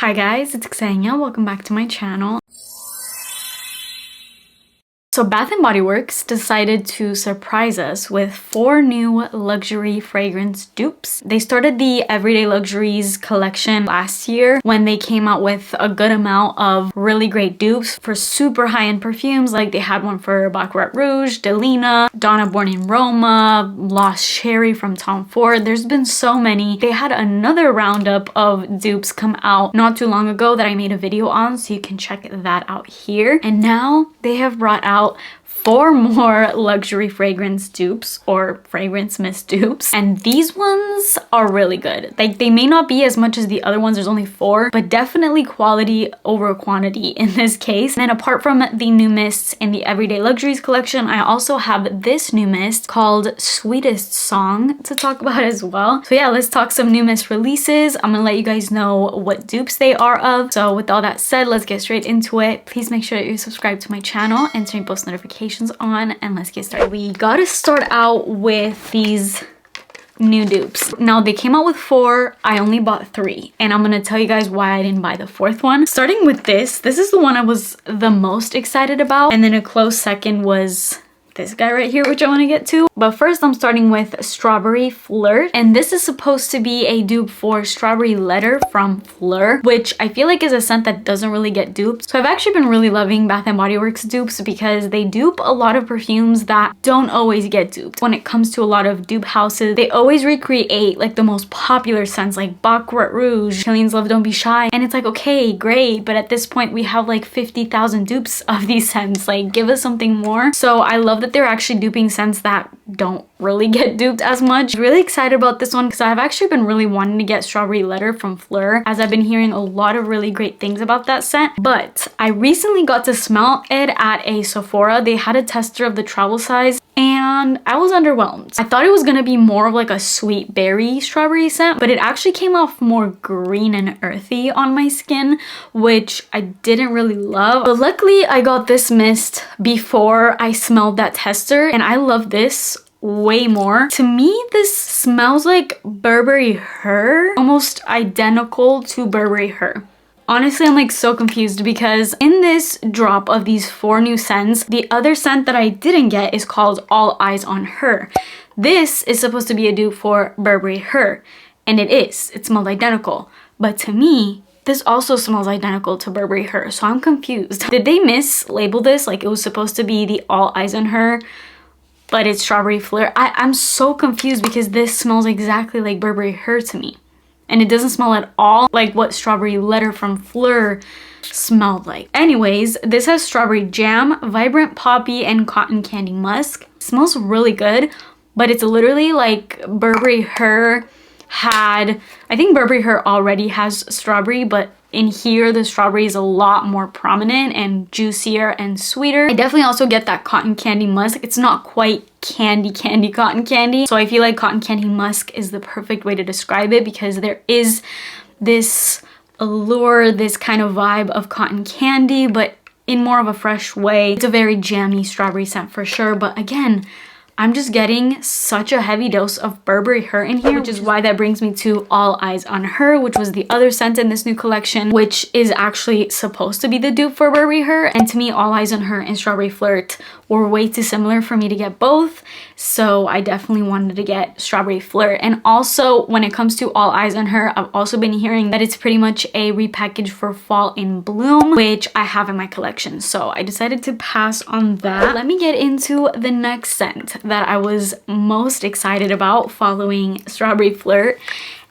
Hi guys, it's Xenia. Welcome back to my channel. So Bath & Body Works decided to surprise us with 4 new luxury fragrance dupes. They started the Everyday Luxuries collection last year when they came out with a good amount of really great dupes for super high-end perfumes. Like they had one for Baccarat Rouge, Delina, Donna Born in Roma, Lost Cherry from Tom Ford. There's been so many. They had another roundup of dupes come out not too long ago that I made a video on, so you can check that out here. And now they have brought out 4 more luxury fragrance dupes or fragrance mist dupes, and these ones are really good. Like they may not be as much as the other ones, there's only 4, but definitely quality over quantity in this case. And then apart from the new mists in the Everyday Luxuries collection, I also have this new mist called Sweetest Song to talk about as well. So yeah, let's talk some new mist releases. I'm gonna let you guys know what dupes they are of. So with all that said, let's get straight into it. Please make sure that you're subscribed to my channel and turn post notifications on, and let's get started. We gotta start out with these new dupes. Now they came out with 4, I only bought 3, and I'm gonna tell you guys why I didn't buy the 4th one. Starting with this is the one I was the most excited about, and then a close second was this guy right here, which I want to get to. But first I'm starting with Strawberry Flirt, and this is supposed to be a dupe for Strawberry Letter from Flirt, which I feel like is a scent that doesn't really get duped. So I've actually been really loving Bath & Body Works dupes because they dupe a lot of perfumes that don't always get duped. When it comes to a lot of dupe houses, they always recreate like the most popular scents like Baccarat Rouge, Killeen's Love Don't Be Shy, and it's like, okay, great, but at this point we have like 50,000 dupes of these scents. Like give us something more. So I love that they're actually duping scents that don't really get duped as much. Really excited about this one because I've actually been really wanting to get Strawberry Letter from Flirt, as I've been hearing a lot of really great things about that scent. But I recently got to smell it at a Sephora. They had a tester of the travel size and I was underwhelmed. I thought it was gonna be more of like a sweet berry strawberry scent, but it actually came off more green and earthy on my skin, which I didn't really love. But luckily I got this mist before I smelled that tester, and I love this way more. To me, this smells like Burberry Her, almost identical to Burberry Her. Honestly, I'm like so confused because in this drop of these 4 new scents, the other scent that I didn't get is called All Eyes on Her. This is supposed to be a dupe for Burberry Her, and it is. It smelled identical. But to me, this also smells identical to Burberry Her, so I'm confused. Did they mislabel this? Like it was supposed to be the All Eyes on Her, but it's Strawberry Flirt. I'm so confused because this smells exactly like Burberry Her to me. And it doesn't smell at all like what Strawberry Letter from Flirt smelled like. Anyways, this has strawberry jam, vibrant poppy, and cotton candy musk. It smells really good, but it's literally like Burberry Her had, I think Burberry Her already has strawberry, but in here the strawberry is a lot more prominent and juicier and sweeter. I definitely also get that cotton candy musk. It's not quite candy cotton candy, so I feel like cotton candy musk is the perfect way to describe it because there is this allure, this kind of vibe of cotton candy, but in more of a fresh way. It's a very jammy strawberry scent for sure, but again, I'm just getting such a heavy dose of Burberry Her in here, which is why that brings me to All Eyes on Her, which was the other scent in this new collection, which is actually supposed to be the dupe for Burberry Her. And to me, All Eyes on Her and Strawberry Flirt were way too similar for me to get both, so I definitely wanted to get Strawberry Flirt. And also, when it comes to All Eyes on Her, I've also been hearing that it's pretty much a repackage for Fall in Bloom, which I have in my collection, so I decided to pass on that. Let me get into the next scent that I was most excited about following Strawberry Flirt,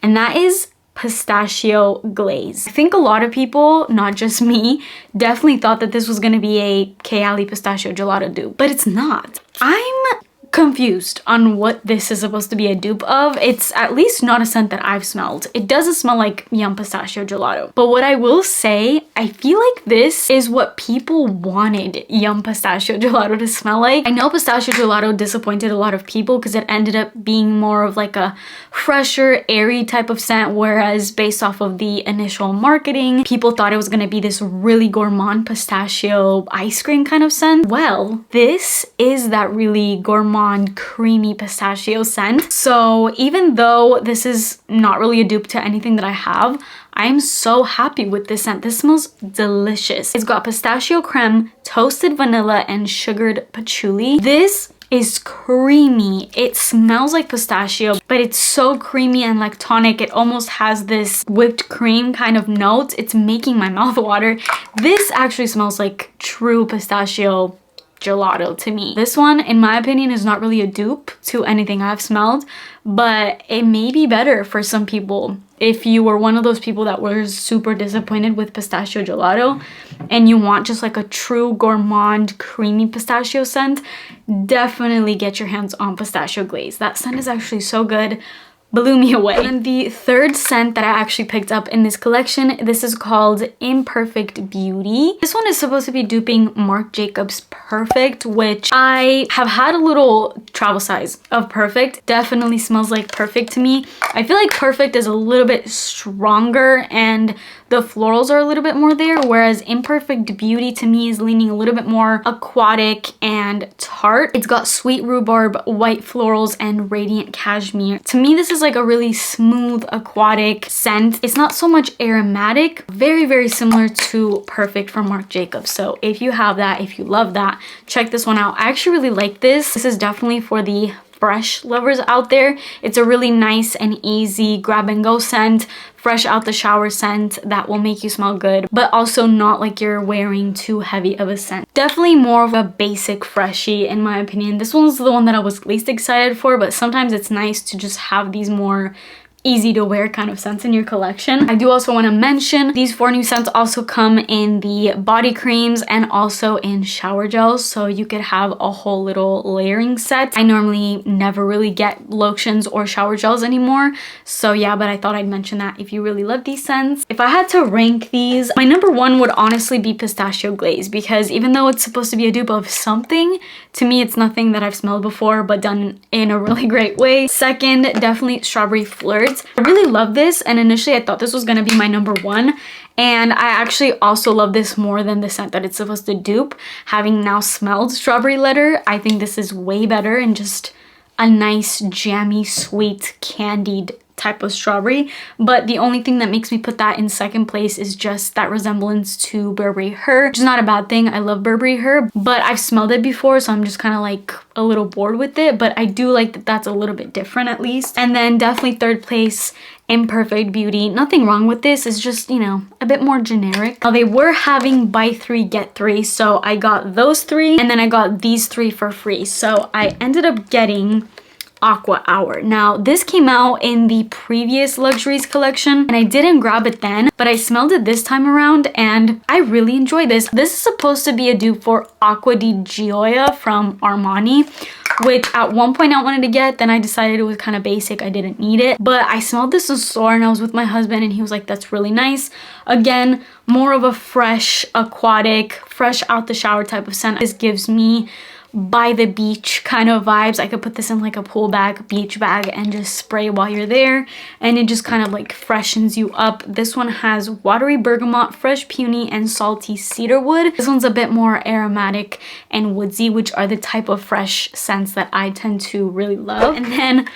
and that is Pistachio Glaze. I think a lot of people, not just me, definitely thought that this was gonna be a Kayali Pistachio Gelato dupe, but it's not. I'm confused on what this is supposed to be a dupe of. It's at least not a scent that I've smelled. It doesn't smell like Yum Pistachio Gelato. But what I will say, I feel like this is what people wanted Yum Pistachio Gelato to smell like. I know Pistachio Gelato disappointed a lot of people because it ended up being more of like a fresher, airy type of scent, whereas based off of the initial marketing, people thought it was gonna be this really gourmand pistachio ice cream kind of scent. Well, this is that really gourmand gourmand creamy pistachio scent. So even though this is not really a dupe to anything that I have, I'm so happy with this scent. This smells delicious. It's got pistachio creme, toasted vanilla, and sugared patchouli. This is creamy. It smells like pistachio, but it's so creamy and lactonic. It almost has this whipped cream kind of note. It's making my mouth water. This actually smells like true pistachio gelato to me. This one, in my opinion, is not really a dupe to anything I've smelled, but it may be better for some people. If you were one of those people that were super disappointed with pistachio gelato and you want just like a true gourmand creamy pistachio scent, definitely get your hands on Pistachio Glaze. That scent is actually so good. Blew me away. And the third scent that I actually picked up in this collection, this is called Imperfect Beauty. This one is supposed to be duping Marc Jacobs Perfect, which I have had a little travel size of Perfect. Definitely smells like Perfect to me. I feel like Perfect is a little bit stronger and the florals are a little bit more there, whereas Imperfect Beauty to me is leaning a little bit more aquatic and tart. It's got sweet rhubarb, white florals, and radiant cashmere. To me, this is like a really smooth aquatic scent. It's not so much aromatic, very, very similar to Perfect from Marc Jacobs. So if you have that, if you love that, check this one out. I actually really like this. This is definitely for the fresh lovers out there. It's a really nice and easy grab and go scent, fresh out the shower scent that will make you smell good, but also not like you're wearing too heavy of a scent. Definitely more of a basic freshie in my opinion. This one's the one that I was least excited for, but sometimes it's nice to just have these more easy to wear kind of scents in your collection. I do also want to mention these 4 new scents also come in the body creams and also in shower gels, so you could have a whole little layering set. I normally never really get lotions or shower gels anymore, so yeah, but I thought I'd mention that if you really love these scents. If I had to rank these, my number 1 would honestly be Pistachio Glaze, because even though it's supposed to be a dupe of something, to me it's nothing that I've smelled before but done in a really great way. Second, definitely Strawberry Flirt. I really love this, and initially I thought this was gonna be my number 1, and I actually also love this more than the scent that it's supposed to dupe. Having now smelled Strawberry Letter, I think this is way better and just a nice jammy sweet candied type of strawberry. But the only thing that makes me put that in second place is just that resemblance to Burberry Her, which is not a bad thing. I love Burberry Her, but I've smelled it before, so I'm just kind of like a little bored with it, but I do like that that's a little bit different at least. And then definitely third place, Imperfect Beauty. Nothing wrong with this, it's just, you know, a bit more generic. Now they were having buy 3 get 3, so I got those 3 and then I got these 3 for free, so I ended up getting Aqua Hour. Now this came out in the previous luxuries collection and I didn't grab it then, but I smelled it this time around and I really enjoy this. This is supposed to be a dupe for Acqua di Gioia from Armani, which at one point I wanted to get, then I decided it was kind of basic, I didn't need it. But I smelled this in the store and I was with my husband and he was like, that's really nice. Again, more of a fresh, aquatic, fresh out the shower type of scent. This gives me by the beach kind of vibes. I could put this in like a pool bag, beach bag, and just spray while you're there, and it just kind of like freshens you up. This one has watery bergamot, fresh peony, and salty cedarwood. This one's a bit more aromatic and woodsy, which are the type of fresh scents that I tend to really love. And then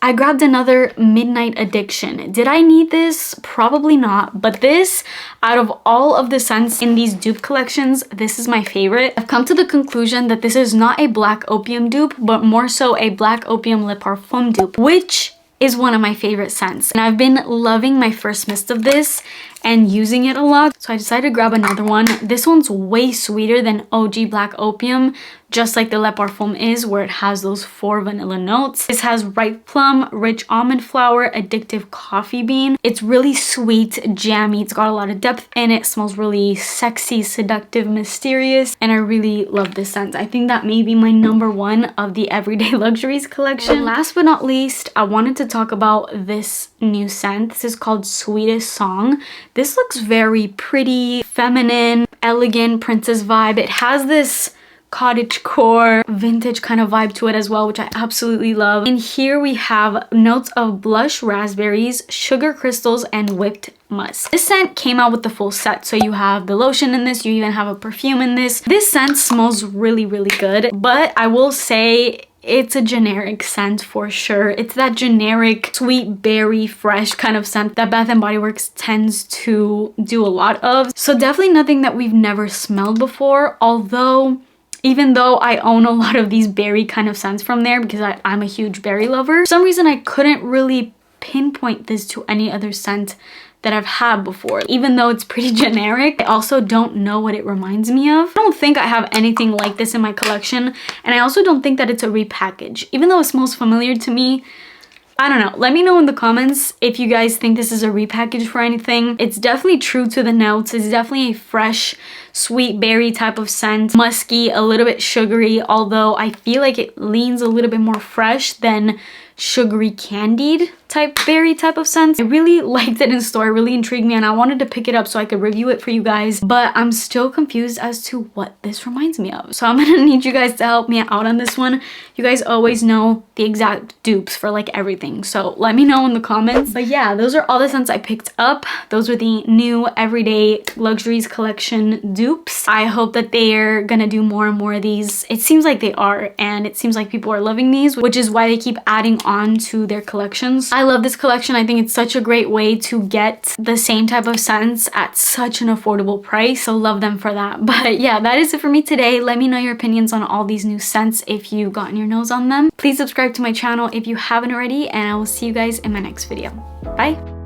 I grabbed another Midnight Addiction. Did I need this? Probably not, but this, out of all of the scents in these dupe collections, this is my favorite. I've come to the conclusion that this is not a Black Opium dupe, but more so a Black Opium Le Parfum dupe, which is one of my favorite scents. And I've been loving my first mist of this and using it a lot, so I decided to grab another one. This one's way sweeter than OG Black Opium, just like the Le Parfum is, where it has those 4 vanilla notes. This has ripe plum, rich almond flour, addictive coffee bean. It's really sweet, jammy. It's got a lot of depth in it. Smells really sexy, seductive, mysterious, and I really love this scent. I think that may be my number 1 of the Everyday Luxuries collection. And last but not least, I wanted to talk about this new scent. This is called Sweetest Song. This looks very pretty, feminine, elegant, princess vibe. It has this cottagecore vintage kind of vibe to it as well, which I absolutely love. And here we have notes of blush raspberries, sugar crystals, and whipped musk. This scent came out with the full set, so you have the lotion in this, you even have a perfume in this. This scent smells really, really good, but I will say it's a generic scent for sure. It's that generic sweet berry fresh kind of scent that Bath & Body Works tends to do a lot of. So definitely nothing that we've never smelled before, although even though I own a lot of these berry kind of scents from there because I'm a huge berry lover, for some reason I couldn't really pinpoint this to any other scent that I've had before. Even though it's pretty generic, I also don't know what it reminds me of. I don't think I have anything like this in my collection, and I also don't think that it's a repackage. Even though it smells familiar to me, I don't know. Let me know in the comments if you guys think this is a repackage for anything. It's definitely true to the notes. It's definitely a fresh, sweet berry type of scent. Musky, a little bit sugary, although I feel like it leans a little bit more fresh than sugary candied type berry type of scent. I really liked it in store. It really intrigued me and I wanted to pick it up so I could review it for you guys, but I'm still confused as to what this reminds me of. So I'm gonna need you guys to help me out on this one. You guys always know the exact dupes for like everything, so let me know in the comments. But yeah, those are all the scents I picked up. Those were the new Everyday Luxuries collection dupes. I hope that they're gonna do more and more of these. It seems like they are, and it seems like people are loving these, which is why they keep adding on to their collections. I love this collection. I think it's such a great way to get the same type of scents at such an affordable price, so love them for that. But yeah, that is it for me today. Let me know your opinions on all these new scents if you've gotten your nose on them. Please subscribe to my channel if you haven't already, and I will see you guys in my next video. Bye!